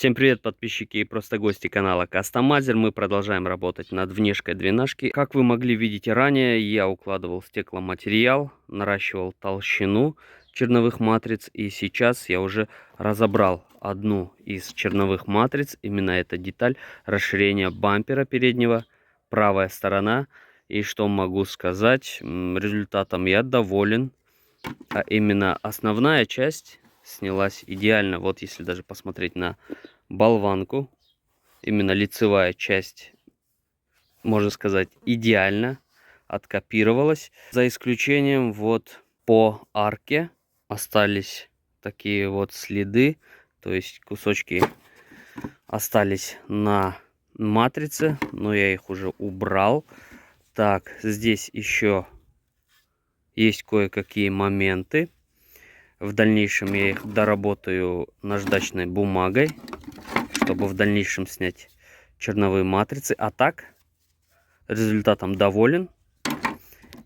Всем привет, подписчики и просто гости канала Кастомайзер. Мы продолжаем работать над внешкой двенашки. Как вы могли видеть ранее, я укладывал стекломатериал, наращивал толщину черновых матриц. И сейчас я уже разобрал одну из черновых матриц. Именно эта деталь расширения бампера переднего, правая сторона. И что могу сказать, результатом я доволен. А именно основная часть снялась идеально. Вот если даже посмотреть на болванку, именно лицевая часть, можно сказать, идеально откопировалась. За исключением вот по арке остались такие вот следы, то есть кусочки остались на матрице, но я их уже убрал. Так, здесь еще есть кое-какие моменты. В дальнейшем я их доработаю наждачной бумагой, чтобы в дальнейшем снять черновые матрицы. А так, результатом доволен.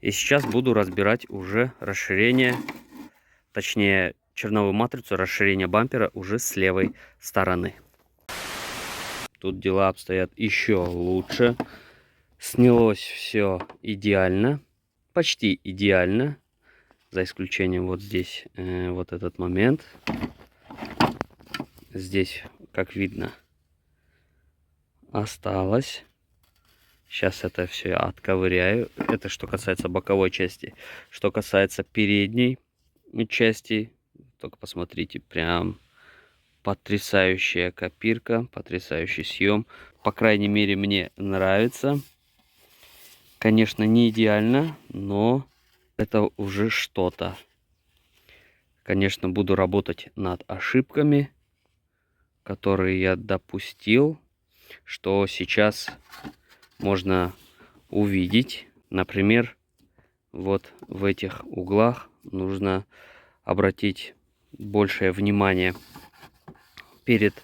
И сейчас буду разбирать уже расширение, точнее, черновую матрицу расширения бампера уже с левой стороны. Тут дела обстоят еще лучше. Снялось все идеально, почти идеально. За исключением вот здесь, вот этот момент. Здесь, как видно, осталось. Сейчас это все отковыряю. Это что касается боковой части. Что касается передней части, только посмотрите, прям потрясающая копирка, потрясающий съем. По крайней мере, мне нравится. Конечно, не идеально, но это уже что-то. Конечно, буду работать над ошибками, которые я допустил, что сейчас можно увидеть. Например, вот в этих углах нужно обратить большее внимание перед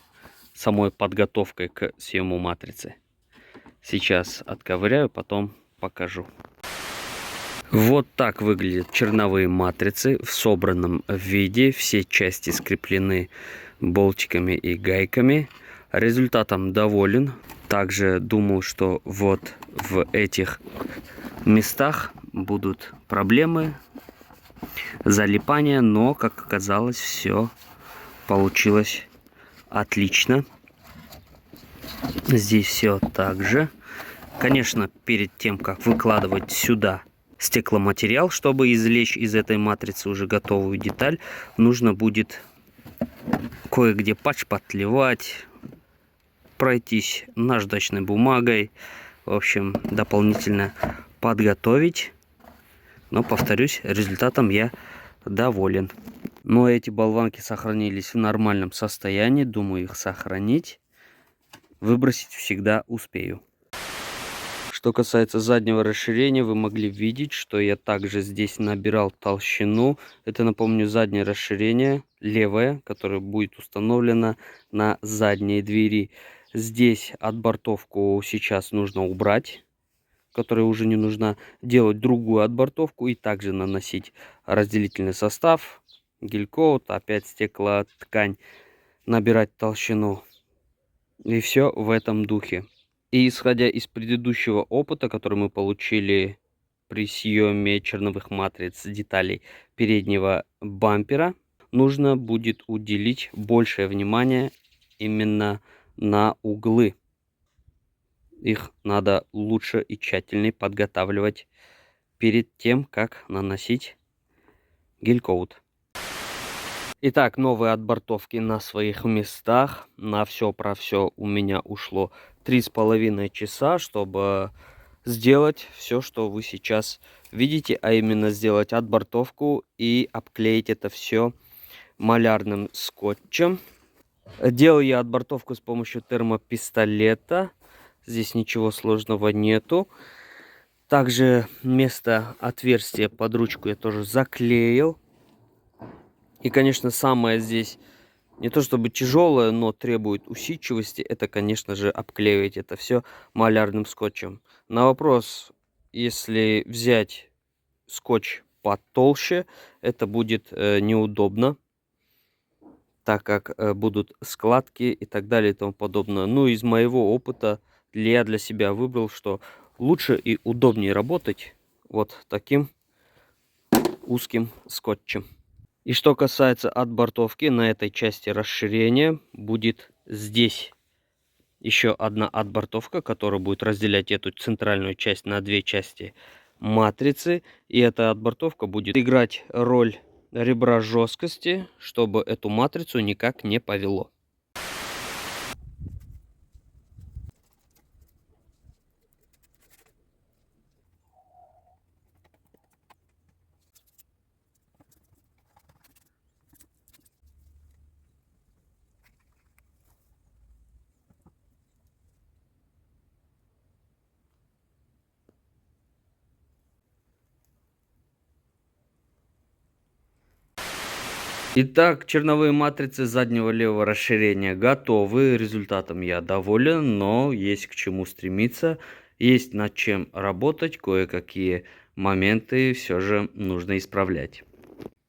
самой подготовкой к съему матрицы. Сейчас отковыряю, потом покажу. Вот так выглядят черновые матрицы в собранном виде. Все части скреплены болтиками и гайками. Результатом доволен. Также думал, что вот в этих местах будут проблемы, залипания, но, как оказалось, все получилось отлично. Здесь все так же. Конечно, перед тем, как выкладывать сюда стекломатериал, чтобы извлечь из этой матрицы уже готовую деталь, нужно будет кое-где подшпатлевать, пройтись наждачной бумагой, в общем, дополнительно подготовить. Но, повторюсь, результатом я доволен. Но эти болванки сохранились в нормальном состоянии. Думаю, их сохранить. Выбросить всегда успею. Что касается заднего расширения, вы могли видеть, что я также здесь набирал толщину. Это, напомню, заднее расширение, левое, которое будет установлено на задней двери. Здесь отбортовку сейчас нужно убрать, которая уже не нужна. Делать другую отбортовку и также наносить разделительный состав, гель-коут, опять стеклоткань, набирать толщину. И все в этом духе. И исходя из предыдущего опыта, который мы получили при съеме черновых матриц деталей переднего бампера, нужно будет уделить большее внимание именно на углы. Их надо лучше и тщательнее подготавливать перед тем, как наносить гель-коут. Итак, новые отбортовки на своих местах. На все про все у меня ушло 3,5 часа, чтобы сделать все, что вы сейчас видите, а именно сделать отбортовку и обклеить это все малярным скотчем. Делал я отбортовку с помощью термопистолета. Здесь ничего сложного нету. Также место отверстия под ручку я тоже заклеил. И, конечно, самое здесь не то чтобы тяжелое, но требует усидчивости, это, конечно же, обклеивать это все малярным скотчем. На вопрос, если взять скотч потолще, это будет неудобно. так как будут складки и так далее и тому подобное. Ну, из моего опыта я для себя выбрал, что лучше и удобнее работать вот таким узким скотчем. И что касается отбортовки, на этой части расширения будет здесь еще одна отбортовка, которая будет разделять эту центральную часть на две части матрицы. И эта отбортовка будет играть роль ребра жесткости, чтобы эту матрицу никак не повело. Итак, черновые матрицы заднего левого расширения готовы. Результатом я доволен, но есть к чему стремиться, есть над чем работать, кое-какие моменты все же нужно исправлять.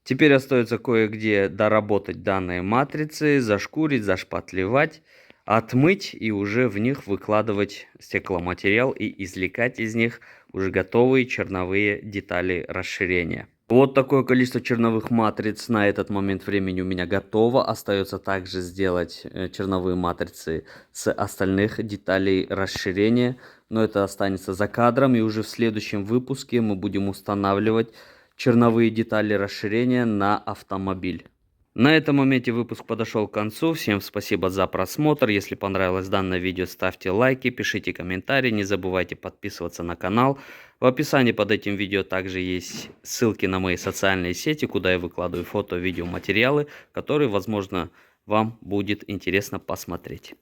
Теперь остается кое-где доработать данные матрицы, зашкурить, зашпатлевать, отмыть и уже в них выкладывать стекломатериал и извлекать из них уже готовые черновые детали расширения. Вот такое количество черновых матриц на этот момент времени у меня готово. Остается также сделать черновые матрицы с остальных деталей расширения. Но это останется за кадром. И уже в следующем выпуске мы будем устанавливать черновые детали расширения на автомобиль. На этом моменте выпуск подошел к концу. Всем спасибо за просмотр. Если понравилось данное видео, ставьте лайки, пишите комментарии. Не забывайте подписываться на канал. В описании под этим видео также есть ссылки на мои социальные сети, куда я выкладываю фото, видео, материалы, которые, возможно, вам будет интересно посмотреть.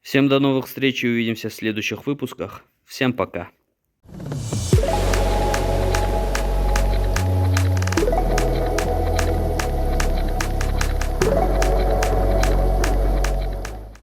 Всем до новых встреч и увидимся в следующих выпусках. Всем пока.